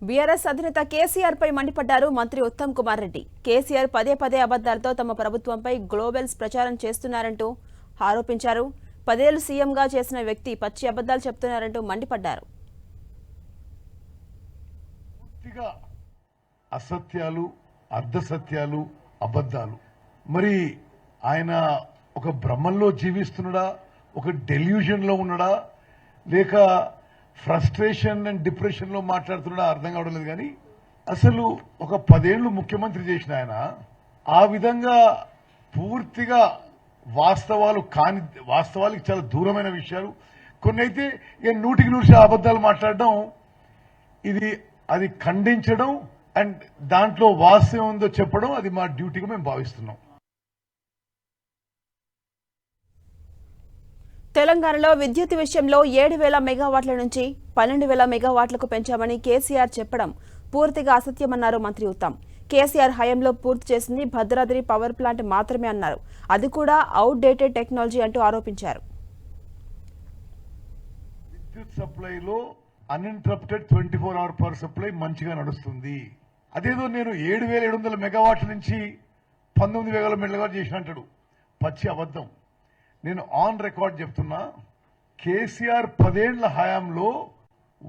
BRS అధినేత కేసీఆర్ పై మండిపడ్డారు మంత్రి ఉత్తమ్ కుమార్ రెడ్డి. కేసీఆర్ పదే పదే అబద్దాలతో తమ ప్రభుత్వంపై గ్లోబల్స్ ప్రచారం చేస్తున్నారంటూ ఆరోపించారు. 10 ఏళ్లు సీఎంగా చేసిన వ్యక్తి పచ్చి అబద్దాలు చెప్తున్నారంటూ మండిపడ్డారు. అసత్యాలు, అర్ధసత్యాలు, అబద్ధాలు. మరి ఆయన ఒక భ్రమంలో జీవిస్తున్నాడా, ఒక డెల్యూజన్ లో ఉన్నాడా, లేక ఫ్రస్ట్రేషన్ అండ్ డిప్రెషన్ లో మాట్లాడుతున్నాడా అర్థం కావడం లేదు. కానీ అసలు ఒక 10 ఏళ్లు ముఖ్యమంత్రి చేసిన ఆయన ఆ విధంగా పూర్తిగా వాస్తవాలకి చాలా దూరమైన విషయాలు కొన్ని అయితే 100% అబద్దాలు మాట్లాడడం, అది ఖండించడం అండ్ దాంట్లో వాస్తవం ఉందో చెప్పడం అది మా డ్యూటీగా మేము భావిస్తున్నాం. తెలంగాణలో విద్యుత్ విషయంలో 7,000 మెగావాట్ల నుంచి 12,000 మెగావాట్లకు పెంచామని కేసీఆర్ చెప్పడం పూర్తిగా అసత్యమన్నారు మంత్రి ఉత్తమ్. కేసీఆర్ హయాంలో పూర్తి చేసింది భద్రాద్రి పవర్ ప్లాంట్ మాత్రమే అన్నారు. అది కూడా అవుట్ డేటెడ్ టెక్నాలజీ అంటూ ఆరోపించారు. విద్యుత్ సప్లైలో అన్ఇంటరప్టెడ్ 24 hour పవర్ సప్లై మంచిగా నడుస్తుంది. అదేదో నేను 7,700 మెగావాట్ల నుంచి 19,000 మెగావాట్ చేసిన అంటాడు. పచ్చి అబద్ధం. నేను ఆన్ రికార్డ్ చెప్తున్నా, కేసీఆర్ 10 ఏళ్ల హయాంలో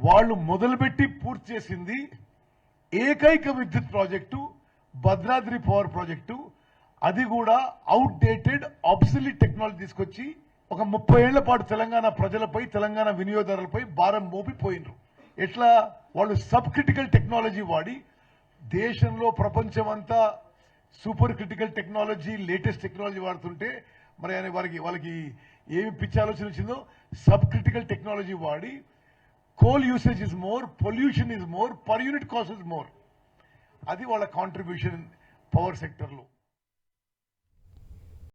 వాళ్ళు మొదలుపెట్టి పూర్తి చేసింది ఏకైక విద్యుత్ ప్రాజెక్టు భద్రాద్రి పవర్ ప్రాజెక్టు. అది కూడా అవుట్ డేటెడ్ ఆబ్సొల్యూట్ టెక్నాలజీ తీసుకొచ్చి ఒక 30 ఏళ్ల పాటు తెలంగాణ ప్రజలపై, తెలంగాణ వినియోగదారులపై భారం మోపిపోయినరు. ఎట్లా వాళ్ళు సబ్ క్రిటికల్ టెక్నాలజీ వాడి దేశంలో ప్రపంచమంతా super critical technology, latest technology వాడుతుంటే మరి ఆయన వాళ్ళకి ఏమి పిచ్చి ఆలోచన వచ్చిందో, సబ్ క్రిటికల్ టెక్నాలజీ వాడి coal usage is more, pollution is more, per unit cost is more. అది వాళ్ళ కాంట్రిబ్యూషన్ పవర్ సెక్టర్లో.